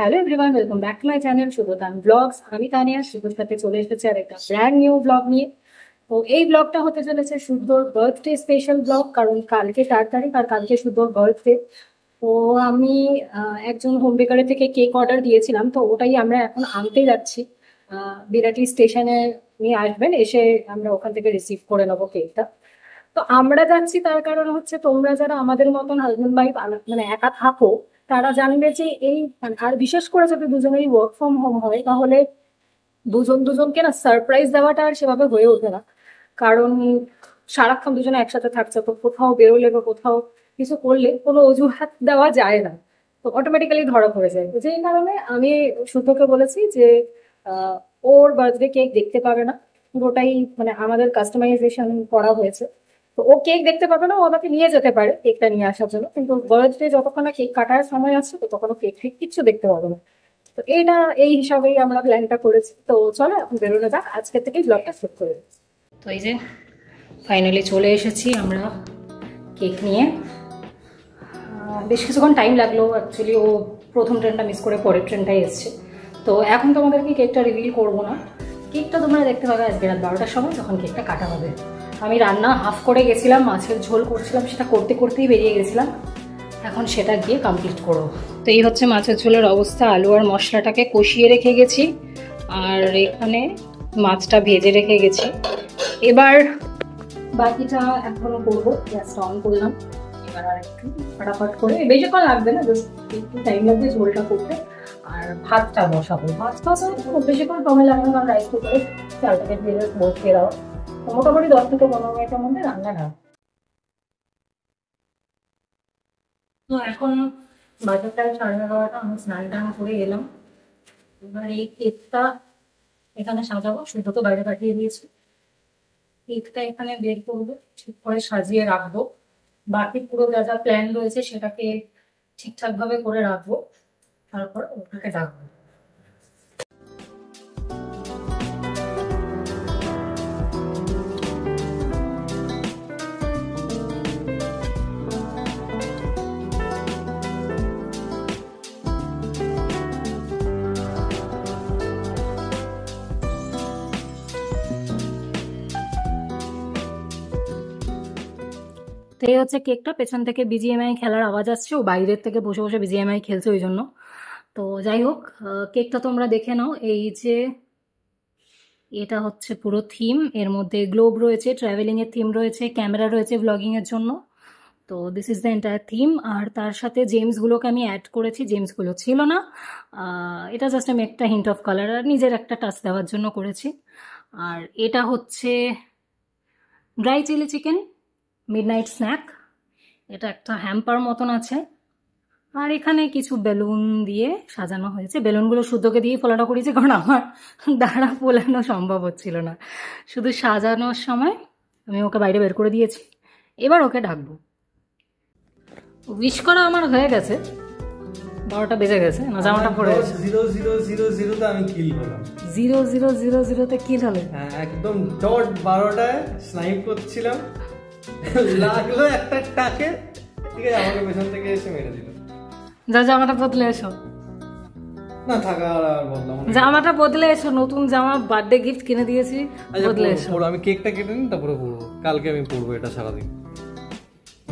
Hello everyone, welcome back to my channel Shubhotan blogs. আমি তানিয়া শুভর সাথে চলে এসেছি আর একটা ব্র্যান্ড নিউ ব্লগ নিয়ে। তো এই ব্লগটা হতে চলেছে শুদ্ধর বার্থডে স্পেশাল ব্লগ, কারণ কালকে 4 তারিখ আর কালকে শুদ্ধর বার্থডে। তো আমি একজন হোম বেকারের থেকে কেক অর্ডার দিয়েছিলাম, তো ওটাই আমরা এখন আনতে যাচ্ছি। বিরাটি স্টেশনে নিয়ে আসবেন, এসে আমরা ওখান থেকে রিসিভ করে নেবো কেকটা। তো আমরা যাচ্ছি তার কারণ হচ্ছে, তোমরা যারা আমাদের মতন হাজবেন্ড ওয়াইফ মানে একা থাকো, তারা জানবে যে এই আর বিশেষ করে যদি দুজনেই ওয়ার্ক ফ্রম হোম হয়, তাহলে দুজন দুজনকে না সারপ্রাইজ দেওয়াটা আর সেভাবে হয়ে ওঠে না। কারণ সারাক্ষণ দুজনে একসাথে থাকছে, তো কোথাও বেরোলে বা কোথাও কিছু করলে কোনো অজুহাত দেওয়া যায় না, তো অটোমেটিক্যালি ধরা পড়ে যায়। তো যেই কারণে আমি শুভকে বলেছি যে আহ, ওর বার্থডে কেক দেখতে পাবে না, পুরোটাই মানে আমাদের কাস্টমাইজেশন করা হয়েছে। তো ও কেক দেখতে পাবে না, ও আমাকে নিয়ে যেতে পারে কেকটা নিয়ে আসার জন্য, কিন্তু বার্থডে যতক্ষণ না কেক কাটার সময় আছে তো তখন কেক ঠিক কিচ্ছু দেখতে পাবে না। তো এটা এই হিসাবেই আমরা প্ল্যানটা করেছি। তো চলো এখন বেরোনো যাক, আজকে থেকেই ব্লগটা শুরু করে দিচ্ছি। তো এই যে ফাইনালি চলে এসেছি আমরা কেক নিয়ে। বেশ কিছুক্ষণ টাইম লাগলো, অ্যাকচুয়ালি ও প্রথম ট্রেনটা মিস করে পরের ট্রেনটাই এসছে। তো এখন তোমাদেরকে কেকটা রিভিল করবো না, কেকটা তোমরা দেখতে পাবে আজকে রাত 12টার সময় যখন কেকটা কাটা হবে। আমি রান্না হাফ করে গেছিলাম, মাছের ঝোল করছিলাম, সেটা করতে করতেই বেরিয়ে গেছিলাম, এখন সেটা গিয়ে কমপ্লিট করবো। তো এই হচ্ছে মাছের ঝোলের অবস্থা, আলু আর মশলাটাকে কষিয়ে রেখে গেছি, আর এখানে মাছটা ভেজে রেখে গেছি। এবার বাকিটা এখনো করবো, গ্যাসটা অন করলাম। এবার আর একটু ফাটাফাট করে, বেশিক্ষণ লাগবে না, জাস্ট একটু টাইম লাগবে ঝোলটা করতে। আর ভাতটা বসাবো, ভাতটা খুব বেশিক্ষণ সময় লাগবে না, কারণ রাইস কুকারে চালটাকে দিয়ে বসিয়ে দাও, মোটামুটি 10 থেকে 15 মিনিটের মধ্যে রান্না না। তো এখন বাজারটা 11:30, আমি স্নান টান করে এলাম। এবার এই কেকটা এখানে সাজাবো, শুধু বাইরে পাঠিয়ে দিয়েছি। কেকটা এখানে বের করবো, ঠিক করে সাজিয়ে রাখবো। বাকি পুরো যা যা প্ল্যান রয়েছে সেটাকে ঠিকঠাক ভাবে করে রাখবো, তারপর ওটাকে ডাকবো। তো এই হচ্ছে কেকটা, পেছন থেকে বিজিএমআই খেলার আওয়াজ আসছে, ও বাইরের থেকে বসে বসে বিজিএমআই খেলছে ওই জন্য। তো যাই হোক, কেকটা তোমরা দেখে নাও। এই যে এটা হচ্ছে পুরো থিম, এর মধ্যে গ্লোব রয়েছে, ট্রাভেলিং এর থিম রয়েছে, ক্যামেরা রয়েছে ব্লগিং এর জন্য। তো this is the entire theme. আর তার সাথে জেমসগুলোকে আমি অ্যাড করেছি, জেমসগুলো ছিল না। এটা জাস্ট আমি একটা হিন্ট অফ কালার আর নিজের একটা টাচ দেওয়ার জন্য করেছি। আর এটা হচ্ছে dry chilli chicken midnight snack, এটা একটা হ্যাম্পার মতন আছে। আর এখানে কিছু বেলুন দিয়ে সাজানো হয়েছে, বেলুনগুলো শুদ্ধকে দিয়ে ফোলানো করেছি, কারণ আমার দ্বারা ফোলানো সম্ভব হচ্ছিল না। শুধু সাজানোর সময় আমি ওকে বাইরে বের করে দিয়েছি, এবার ওকে ডাকবো। উইশ করা আমার হয়ে গেছে, 12টা বেজে গেছে না, জামাটা পরে গেছে। 0000 আমি কিল করলাম। 0000 তে কিল হলে? হ্যাঁ, একদম ডট 12টায় স্নাইপ করছিলাম, লাগলো একটা টাকে, ঠিক আছে, আমাকে পেছন থেকে এসে মেরে দিল। যা জামাটা বদলে এসো। না থাকা আর বললাম, জামাটা বদলে এসো, নতুন জামা বার্থডে গিফট কিনে দিয়েছি, বদলে এসো। আমি কেকটা কেটে নিই, তারপরে পরবো, কালকে আমি পরবো এটা সারাদিন।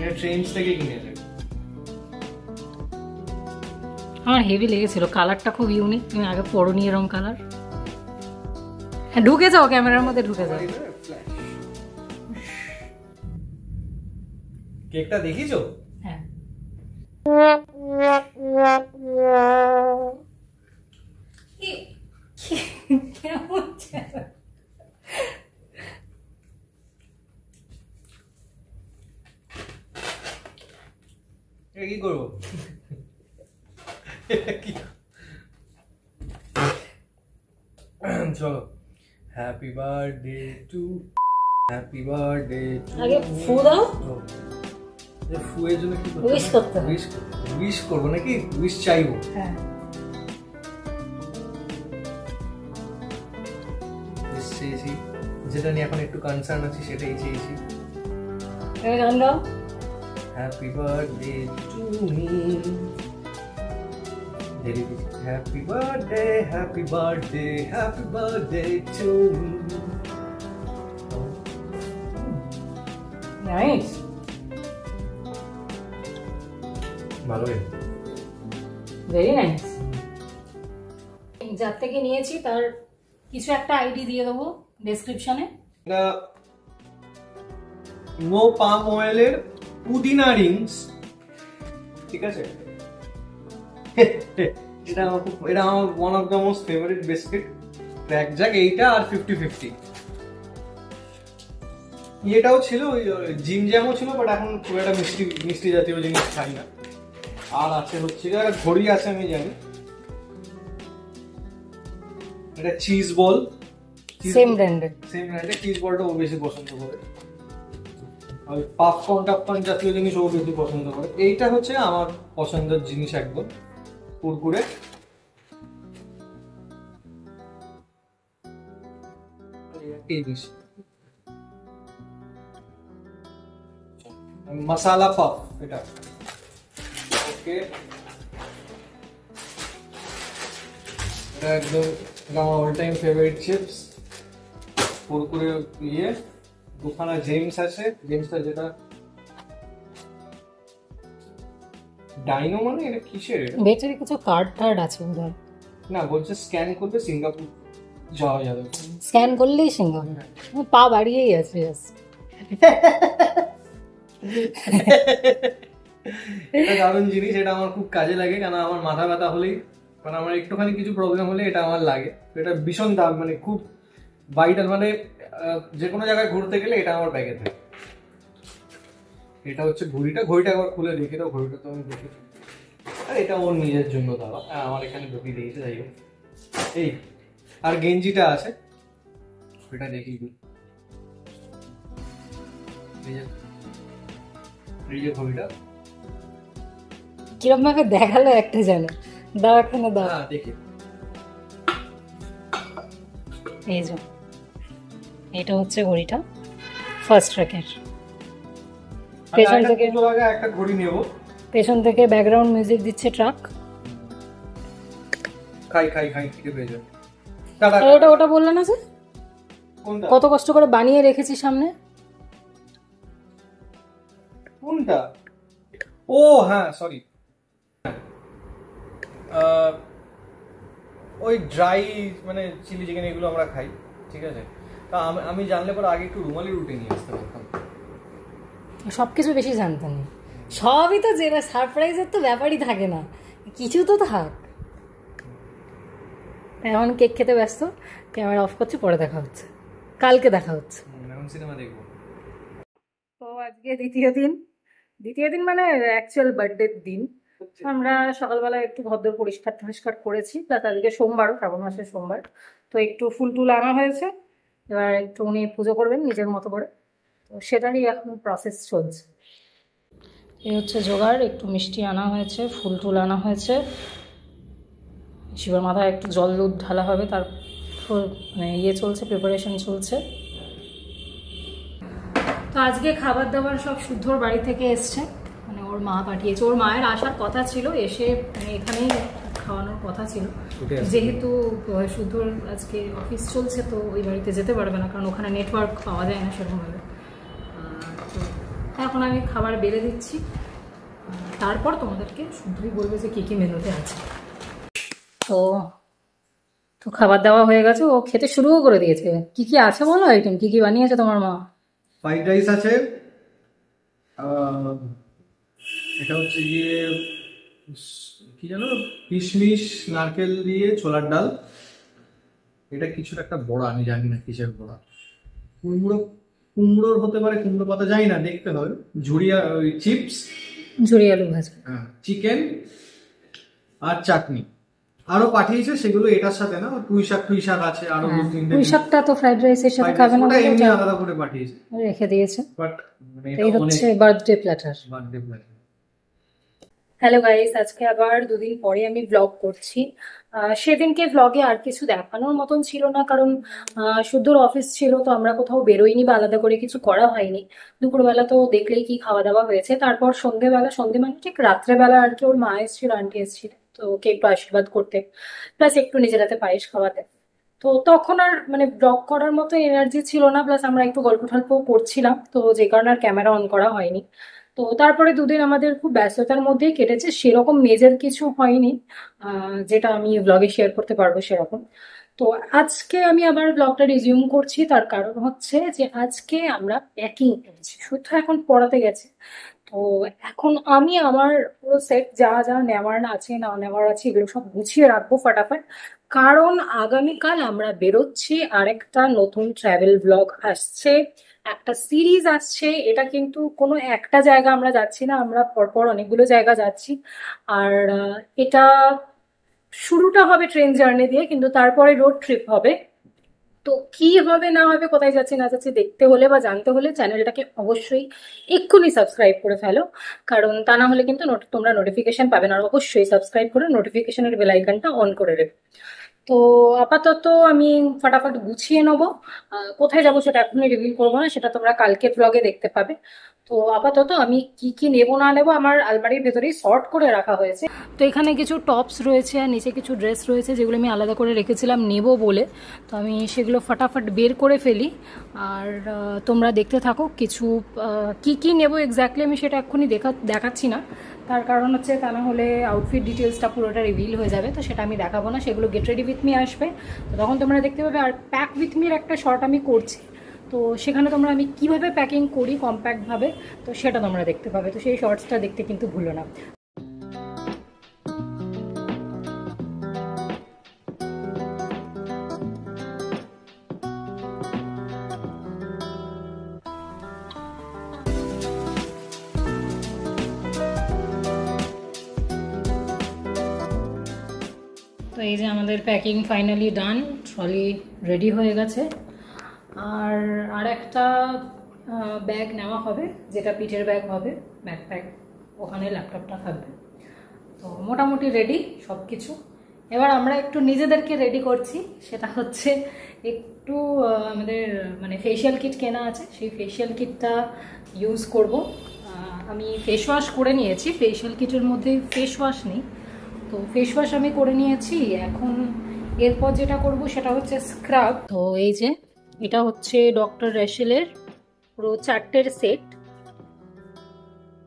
এটা ট্রেন্ডস থেকে কিনেছি। আমার হেভি লেগেছিল, কালারটা খুব ইউনিক, তুমি আগে পরোনি এরকম কালার। হ্যাঁ, ঢুকে যাও, ক্যামেরার মধ্যে ঢুকে যাও। কেকটা দেখিছো? হ্যাঁ। কি করবো? চলো, happy birthday to, happy birthday to. আগে ফু দাও। ফুয়ের জন্য কি করতে? উইশ করতে। উইশ করবো নাকি? উইশ চাইবো। হ্যাঁ, উইশ চেয়েছি, যেটা নিয়ে এখন একটু কনসার্ন আছি সেটাই চেয়েছি। গান গাও। Happy birthday to me, happy birthday, happy birthday, happy birthday to me. Nice. ভালো ভেরি নাইস। যার থেকে নিয়েছি তার কিছু একটা আইডি দিয়ে দেবো ডেসক্রিপশনে। এটা নো পাম অয়েলের পুদিনা রিংস, ঠিক আছে? এটা আমার one of the most favourite biscuit. Crack Jack এইটা আর 50-50 এটাও ছিল, ওই জিম জ্যামও ছিল, বাট এখন খুব একটা মিষ্টি মিষ্টি জাতীয় জিনিস খাই না। আর আছে হচ্ছে ঘড়ি আছে, আমি জানি। এটা চিজ বল, সেম ব্র্যান্ডের চিজ বলটা ও বেশি পছন্দ করে। ওই পপকর্ন টপকর্ন জাতীয় জিনিস ও বেশি পছন্দ করে। এইটা হচ্ছে আমার পছন্দের জিনিস একদম, কুরকুরে। মশালা পপ, এটা ওকে। এটা একদম আমার all time favourite chips, Kurkure. ইয়ে দুখানা জেমস আছে, জেমসটা যেটা ডাইনো, মানে এটা কিসের? ভেতরে কিছু কার্ড টার্ড আছে বোধহয়। না, বলছে স্ক্যান করলে সিঙ্গাপুর যাওয়া যাবে। স্ক্যান করলেই সিঙ্গাপুর, পা বাড়িয়েই আছে। এটা দারুণ জিনিস, এটা আমার খুব কাজে লাগে। কারণ আমার মাথা ব্যথা হলেই, মানে আমার একটুখানি কিছু প্রবলেম হলে এটা আমার লাগে। তো এটা ভীষণ দাম, মানে খুব ভাইটাল, মানে যে কোনো জায়গায় ঘুরতে গেলে এটা আমার ব্যাগে থাকে। এটা হচ্ছে ঘড়িটা একবার খুলে দেখে দাও। ঘড়িটা তো আমি দেখি, আর এটা ওর নিজের জন্য দাও। আমার এখানে ঢুকিয়ে দিয়েছে, যাই হোক। এই আর গেঞ্জিটা আছে, এটা দেখি। এই যে ঘড়িটা কিরকম ভাবে দেখালো একটা জানো, দাও এখানে দাও। দেখি, এই যে এটা হচ্ছে ঘড়িটা ফার্স্ট ট্র্যাকের। পেছন থেকে একটা ঘড়ি নেব, পেছন থেকে ব্যাকগ্রাউন্ড মিউজিক দিচ্ছে ট্রাক। খাই খেয়ে পেয়ে যাবে। ওটা ওটা বললে না যে কত কষ্ট করে বানিয়ে রেখেছি সামনে। কোনটা? ও হ্যাঁ, সরি। ওই ড্রাই, মানে চিলি চিকেন এগুলো আমরা খাই, ঠিক আছে? তা আমি জানলে পরে আগে একটু রুমালি রুটি নিয়ে আসতে পারতাম। সবকিছু বেশি জানতাম না, সবই তো যেটা সারপ্রাইজের তো ব্যাপারই থাকে না, কিছু তো থাক। এখন কেক খেতে ব্যস্ত, ক্যামেরা অফ করছি, পরে দেখা হচ্ছে, কালকে দেখা হচ্ছে। এখন সিনেমা দেখবো। তো আজকে দ্বিতীয় দিন মানে অ্যাকচুয়াল বার্থডের দিন। আমরা সকালবেলা একটু ভদ্র পরিষ্কার করেছি, প্লাস আজকে সোমবারও, শ্রাবণ মাসের সোমবার, তো একটু ফুল টুল আনা হয়েছে। এবার একটু উনি পুজো করবেন নিজের মতো করে, তো সেটারই এখন প্রসেস চলছে। এই হচ্ছে জোগাড়, একটু মিষ্টি আনা হয়েছে, ফুল টুল আনা হয়েছে, শিবের মাথায় একটু জল দুধ ঢালা হবে, তার মানে চলছে, প্রিপারেশন চলছে। তো আজকে খাবার দাবার সব শুদ্ধর বাড়ি থেকে এসছে, মানে ওর মা পাঠিয়েছে। ওর মায়ের আসার কথা ছিল, এসে মানে এখানেই খাওয়ানোর কথা ছিল, যেহেতু শুদ্ধর আজকে অফিস চলছে তো ওই বাড়িতে যেতে পারবে না, কারণ ওখানে নেটওয়ার্ক পাওয়া যায় না সেরকমভাবে। তো এখন আমি খাবার বেড়ে দিচ্ছি, তারপর তোমাদেরকে শুদ্ধই বলবে যে কী কী মেনুতে আছে। তো খাবার দাওয়া হয়ে গেছে, ও খেতে শুরুও করে দিয়েছে। কি কি আছে বলো আইটেম, কি কি বানিয়েছে তোমার মা? ফ্রাইড রাইস আছে, এটা হচ্ছে গিয়ে কি জানো, কিশমিশ নারকেল দিয়ে ছোলার ডাল। এটা কিছু একটা বড়া, আমি জানি না কিসের বড়া। কুমড়োর হতে পারে, কুমড়ো পাতা জানি না, দেখতে হবে। ঝুড়িয়া চিপস, ঝুরি আলু ভাজা, চিকেন আর চাটনি। আরো পাঠিয়েছে, সেগুলো এটার সাথে না, পুঁই শাক আছে আরো। পুঁই শাকটা তো ফ্রাইড রাইসের সাথে খাবে না, এমনি আলাদা করে পাঠিয়েছে, রেখে দিয়েছে। বাট এই হচ্ছে বার্থডে প্ল্যাটার। হ্যালো গাইস, আজকে আবার দুদিন পরে আমি ব্লগ করছি। সেদিনকে ব্লগে আর কিছু দেখানোর মতন ছিল না, কারণ শুদ্ধর অফিস ছিল, তো আমরা কোথাও বেরোইনি বা আলাদা করে কিছু করা হয়নি। দুপুরবেলা তো দেখলেই কি খাওয়া দাওয়া হয়েছে, তারপর সন্ধে মানে ঠিক রাত্রেবেলা আর কি ওর মা এসেছিল, আন্টি এসেছিল, তো ওকে একটু আশীর্বাদ করতে, প্লাস একটু নিজের হাতে পায়েস খাওয়াতে। তো তখন আর মানে ব্লগ করার মতো এনার্জি ছিল না, প্লাস আমরা একটু গল্প টল্প করছিলাম, তো যে কারণে আর ক্যামেরা অন করা হয়নি। তো তারপরে দুদিন আমাদের খুব ব্যস্ততার মধ্যেই কেটেছে, সেরকম মেজর কিছু হয়নি যেটা আমি ব্লগে শেয়ার করতে পারবো সেরকম। তো আজকে আমি আবার ব্লগটা রিজিউম করছি, তার কারণ হচ্ছে যে আজকে আমরা প্যাকিং করছি, শুধু এখন পড়াতে গেছে। তো এখন আমি আমার পুরো সেট যা যা নেওয়ার আছে না নেওয়ার আছে এগুলো সব গুছিয়ে রাখবো ফটাফট, কারণ আগামীকাল আমরা বেরোচ্ছি, আরেকটা নতুন ট্রাভেল ব্লগ আসছে, একটা সিরিজ আসছে। এটা কিন্তু কোনো একটা জায়গা আমরা যাচ্ছি না, আমরা পরপর অনেকগুলো জায়গা যাচ্ছি। আর এটা শুরুটা হবে ট্রেন জার্নি দিয়ে, কিন্তু তারপরে রোড ট্রিপ হবে। তো কি হবে না হবে, কোথায় যাচ্ছি না যাচ্ছি দেখতে হলে বা জানতে হলে চ্যানেলটাকে অবশ্যই এক্ষুনি সাবস্ক্রাইব করে ফেলো, কারণ তা না হলে কিন্তু তোমরা নোটিফিকেশন পাবে না। আর অবশ্যই সাবস্ক্রাইব করে নোটিফিকেশনের বেল আইকনটা অন করে রেখো। তো আপাতত আমি ফটাফট গুছিয়ে নেবো, কোথায় যাবো সেটা এখনই রিভিল করবো না, সেটা তোমরা কালকে ব্লগে দেখতে পাবে। তো আপাতত আমি কি কি নেবো না নেবো আমার আলমারির ভেতরেই সর্ট করে রাখা হয়েছে। তো এখানে কিছু টপস রয়েছে আর নিচে কিছু ড্রেস রয়েছে, যেগুলো আমি আলাদা করে রেখেছিলাম নেবো বলে। তো আমি সেগুলো ফটাফট বের করে ফেলি, আর তোমরা দেখতে থাকো কিছু কি কি নেবো এক্স্যাক্টলি আমি সেটা এক্ষুনি দেখাচ্ছি না, তার কারণ হচ্ছে তা না হলে আউটফিট ডিটেলসটা পুরোটা রিভিল হয়ে যাবে, তো সেটা আমি দেখাবো না। সেগুলো গেট রেডি উইথ মি আসবে, তো তখন তোমরা দেখতে পাবে। আর প্যাক উইথ মির একটা শর্ট আমি করছি, তো সেখানে তোমরা আমি কিভাবে প্যাকিং করি কম্প্যাক্টভাবে, তো সেটা তোমরা দেখতে পাবে। তো সেই শর্টসটা দেখতে কিন্তু ভুলো না। তো এই যে আমাদের প্যাকিং ফাইনালি ডান, ট্রলি রেডি হয়ে গেছে। আর একটা ব্যাগ নেওয়া হবে, যেটা পিঠের ব্যাগ হবে, ব্যাকপ্যাক, ওখানে ল্যাপটপটা থাকবে। তো মোটামুটি রেডি সব কিছু। এবার আমরা একটু নিজেদেরকে রেডি করছি, সেটা হচ্ছে একটু আমাদের মানে ফেশিয়াল কিট কেনা আছে, সেই ফেশিয়াল কিটটা ইউজ করব। আমি ফেস ওয়াশ করে নিয়েছি, ফেশিয়াল কিটের মধ্যে ফেস ওয়াশ নেই, তো ফেস ওয়াশ আমি করে নিয়েছি। এখন এরপর যেটা করব সেটা হচ্ছে স্ক্রাব। তো এই যে এটা হচ্ছে ডক্টর রেশেলের পুরো 4টের সেট,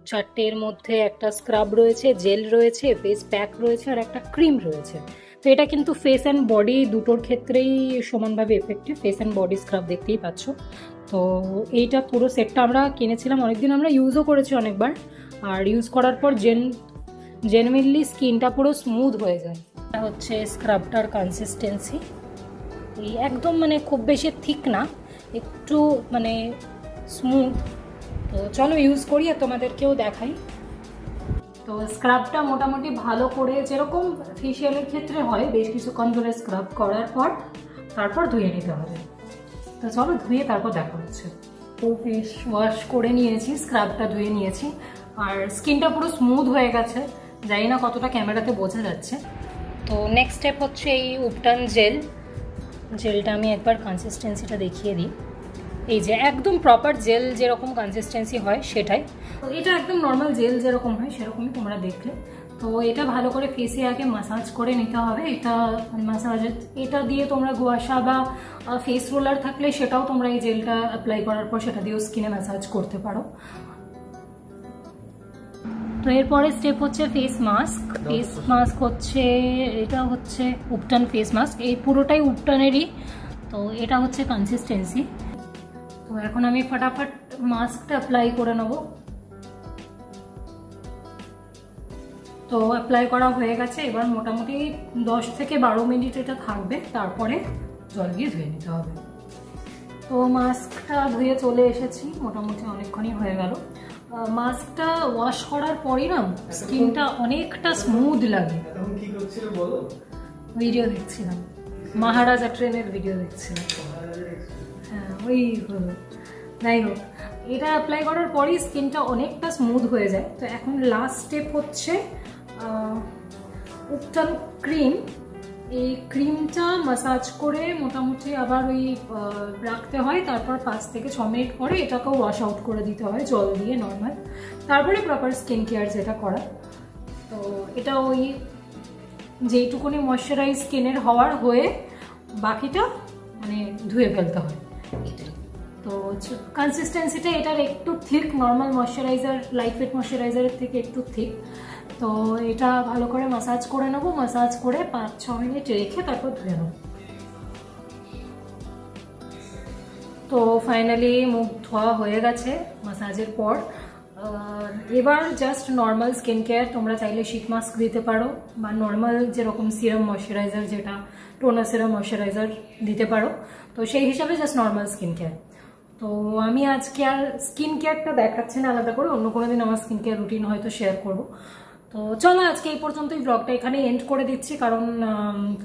4টের মধ্যে একটা স্ক্রাব রয়েছে, জেল রয়েছে, ফেস প্যাক রয়েছে, আর একটা ক্রিম রয়েছে। তো এটা কিন্তু ফেস অ্যান্ড বডি দুটোর ক্ষেত্রেই সমানভাবে effective, face and body scrub দেখতেই পাচ্ছ। তো এইটা পুরো সেটটা আমরা কিনেছিলাম, অনেকদিন আমরা ইউজও করেছি অনেকবার, আর ইউজ করার পর জেনুইনলি স্কিনটা পুরো স্মুথ হয়ে যায়। এটা হচ্ছে স্ক্রাবটার কনসিস্টেন্সি, এই একদম মানে খুব বেশি থিক না, একটু মানে স্মুথ। তো চলো ইউজ করি আর তোমাদেরকেও দেখাই। তো স্ক্রাবটা মোটামুটি ভালো করে যেরকম ফেশিয়ালের ক্ষেত্রে হয়, বেশ কিছুক্ষণ ধরে স্ক্রাব করার পর তারপর ধুয়ে নিতে হবে। তো চলো ধুয়ে তারপর দেখা হচ্ছে। তো ফেস ওয়াশ করে নিয়েছি, স্ক্রাবটা ধুয়ে নিয়েছি, আর স্কিনটা পুরো স্মুথ হয়ে গেছে, জানি না কতটা ক্যামেরাতে বোঝা যাচ্ছে। তো নেক্সট স্টেপ হচ্ছে এই উপটান জেলটা আমি একবার কনসিস্টেন্সিটা দেখিয়ে দিই। এই যে একদম প্রপার জেল যেরকম কনসিস্টেন্সি হয় সেটাই, তো এটা একদম নর্মাল জেল যেরকম হয় সেরকমই তোমরা দেখলে। তো এটা ভালো করে ফেসে আগে মাসাজ করে নিতে হবে। এটা এটা দিয়ে তোমরা গুয়াশা বা ফেস রোলার থাকলে সেটাও তোমরা এই জেলটা অ্যাপ্লাই করার পর সেটা দিয়েও স্কিনে ম্যাসাজ করতে পারো। তো এরপরে স্টেপ হচ্ছে ফেস মাস্ক। ফেস মাস্ক হচ্ছে এটা হচ্ছে উপটান ফেস মাস্ক, এই পুরোটাই উপটানেরই। তো এটা হচ্ছে কনসিস্টেন্সি। তো এখন আমি ফটাফট মাস্কটা অ্যাপ্লাই করে নেব। তো অ্যাপ্লাই করা হয়ে গেছে, এবার মোটামুটি 10 থেকে 12 মিনিট এটা থাকবে, তারপরে জল দিয়ে ধুয়ে নিতে হবে। তো মাস্কটা ধুয়ে চলে এসেছি, মোটামুটি অনেকক্ষণই হয়ে গেল। মাস্কটা ওয়াশ করার পরই না স্কিনটা অনেকটা স্মুথ লাগে। ভিডিও দেখছিলাম, মহারাজা ট্রেনের ভিডিও দেখছিলাম। হ্যাঁ ওই হলো, যাই হোক এটা অ্যাপ্লাই করার পরই স্কিনটা অনেকটা স্মুথ হয়ে যায়। তো এখন লাস্ট স্টেপ হচ্ছে উপটান ক্রিম। এই ক্রিমটা মাসাজ করে মোটামুটি আবার ওই রাখতে হয়, তারপর 5 থেকে 6 মিনিট পরে এটাকেও ওয়াশ আউট করে দিতে হয় জল দিয়ে নর্মাল, তারপরে প্রপার স্কিন কেয়ার যেটা করা। তো এটা ওই যেইটুকুনি ময়শ্চারাইজ স্কিনের হওয়ার হয়ে বাকিটা মানে ধুয়ে ফেলতে হয় এটাই। তো কনসিস্টেন্সিটা এটার একটু thick, normal moisturiser light weight ময়শ্চারাইজারের থেকে একটু থিক। তো এটা ভালো করে মাসাজ করে নেবো, মাসাজ করে 5-6 মিনিট রেখে তারপর ধুয়ে নেবো। তো ফাইনালি মুখ ধোয়া হয়ে গেছে মাসাজের পর। এবার জাস্ট নর্মাল স্কিন কেয়ার, তোমরা চাইলে শীট মাস্ক দিতে পারো বা নর্মাল যেরকম সিরাম ময়শ্চারাইজার, যেটা টোনার সিরাম ময়শ্চারাইজার দিতে পারো। তো সেই হিসাবে জাস্ট নর্মাল স্কিন কেয়ার। তো আমি আজকে আর স্কিন কেয়ারটা দেখাচ্ছি না আলাদা করে, অন্য কোনো দিন আমার স্কিন কেয়ার রুটিন হয়তো শেয়ার করবো। তো চলো আজকে এই পর্যন্তই ব্লগটা এখানে এন্ড করে দিচ্ছি, কারণ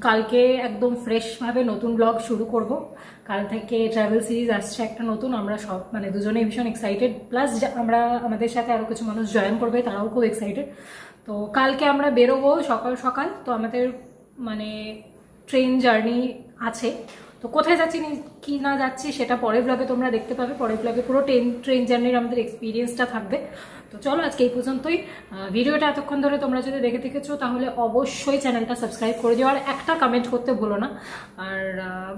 কালকে একদম ফ্রেশভাবে নতুন ব্লগ শুরু করব। কাল থেকে ট্রাভেল সিরিজ আসছে একটা নতুন, আমরা সব মানে দুজনেই ভীষণ এক্সাইটেড, প্লাস আমরা আমাদের সাথে আরও কিছু মানুষ জয়েন করবে, তারাও খুব এক্সাইটেড। তো কালকে আমরা বেরোবো সকাল সকাল, তো আমাদের মানে ট্রেন জার্নি আছে। তো কোথায় যাচ্ছি কি না যাচ্ছি সেটা পরের ব্লগে তোমরা দেখতে পাবে, পরের ব্লগে পুরো ট্রেন জার্নির আমাদের এক্সপিরিয়েন্সটা থাকবে। তো চলো আজকে এই পর্যন্তই। ভিডিওটা এতক্ষণ ধরে তোমরা যদি দেখে থেকেছো তাহলে অবশ্যই চ্যানেলটা সাবস্ক্রাইব করে দিও, আর একটা কমেন্ট করতে ভুলো না। আর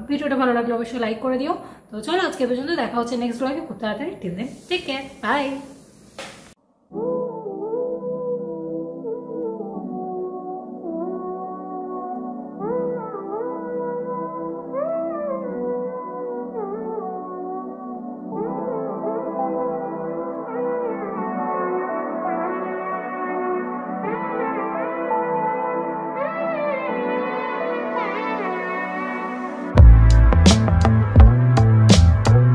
ভিডিওটা ভালো লাগলে অবশ্যই লাইক করে দিও। তো চলো আজকে এই পর্যন্ত, দেখা হচ্ছে নেক্সট ব্লগে খুব তাড়াতাড়ি। Till then take care, by.